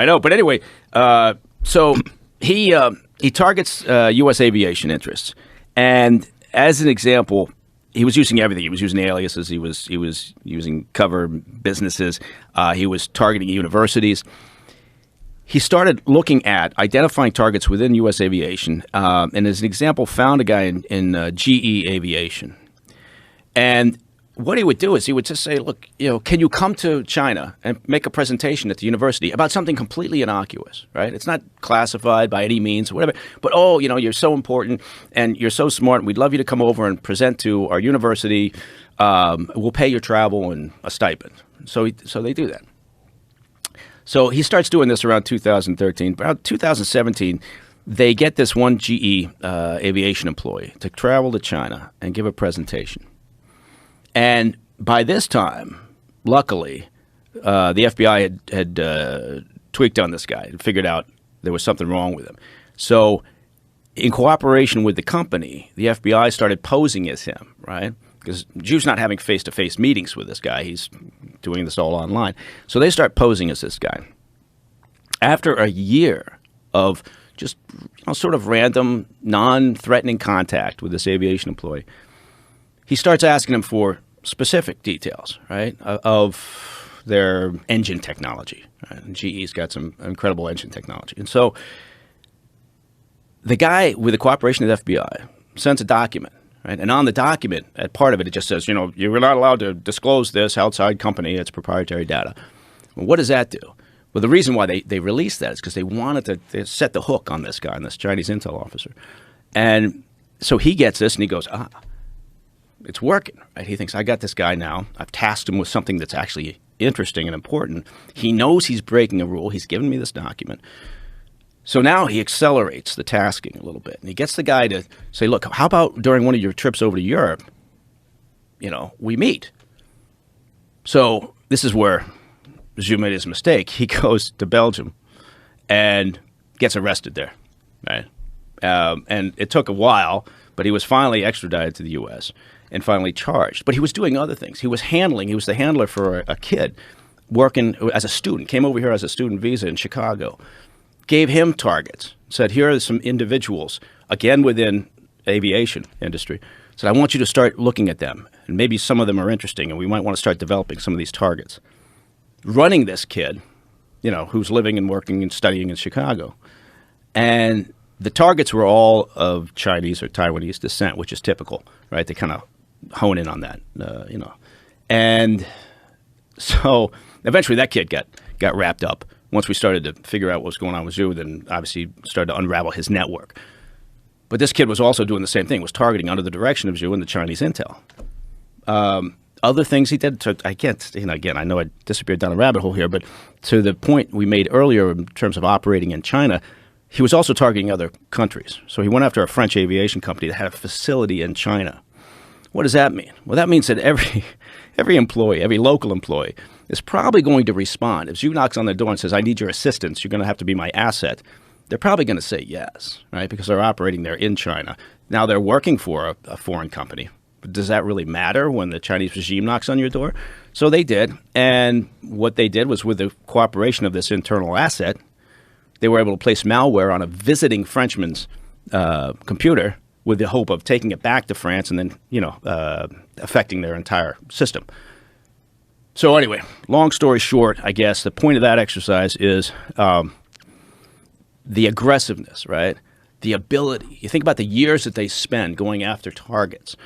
I know, but anyway, so he targets U.S. aviation interests, and as an example, he was using everything. He was using aliases. He was using cover businesses. He was targeting universities. He started looking at identifying targets within U.S. aviation, and as an example, found a guy in GE Aviation, and what he would do is he would just say, look, can you come to China and make a presentation at the university about something completely innocuous, right? It's not classified by any means or whatever, but, you're so important and you're so smart. And we'd love you to come over and present to our university. We'll pay your travel and a stipend. So they do that. So he starts doing this around 2013. Around 2017, they get this one GE aviation employee to travel to China and give a presentation. And by this time, luckily, the FBI had tweaked on this guy and figured out there was something wrong with him. So in cooperation with the company, the FBI started posing as him, right? Because Ju's not having face-to-face meetings with this guy. He's doing this all online. So they start posing as this guy. After a year of just sort of random, non-threatening contact with this aviation employee, he starts asking them for specific details, right, of their engine technology. Right? And GE's got some incredible engine technology. And so the guy, with the cooperation of the FBI, sends a document, right? And on the document, at part of it, it just says, you're not allowed to disclose this outside company. It's proprietary data. Well, what does that do? Well, the reason why they released that is because they wanted to set the hook on this guy, on this Chinese intel officer. And so he gets this and he goes, it's working, right? He thinks, I got this guy now. I've tasked him with something that's actually interesting and important. He knows he's breaking a rule. He's given me this document. So now he accelerates the tasking a little bit. And he gets the guy to say, look, how about during one of your trips over to Europe, we meet. So this is where Zhu made his mistake. He goes to Belgium and gets arrested there, right? And it took a while, but he was finally extradited to the U.S. and finally charged. But he was doing other things. He was the handler for a kid working as a student, came over here as a student visa in Chicago, gave him targets, said, here are some individuals, again within aviation industry, said, I want you to start looking at them, and maybe some of them are interesting, and we might want to start developing some of these targets. Running this kid, who's living and working and studying in Chicago. And the targets were all of Chinese or Taiwanese descent, which is typical, right? They kind of hone in on that, And so eventually that kid got wrapped up. Once we started to figure out what was going on with Zhu, then obviously started to unravel his network. But this kid was also doing the same thing, was targeting under the direction of Zhu and the Chinese intel. Other things he did, again, I know I disappeared down a rabbit hole here, but to the point we made earlier in terms of operating in China, he was also targeting other countries. So he went after a French aviation company that had a facility in China. What does that mean? Well, that means that every employee, every local employee, is probably going to respond. If Zhu knocks on the door and says, I need your assistance, you're going to have to be my asset, they're probably going to say yes, right? Because they're operating there in China. Now they're working for a foreign company. But does that really matter when the Chinese regime knocks on your door? So they did. And what they did was, with the cooperation of this internal asset, they were able to place malware on a visiting Frenchman's computer with the hope of taking it back to France and then, affecting their entire system. So anyway, long story short, I guess the point of that exercise is the aggressiveness, right? The ability. You think about the years that they spend going after targets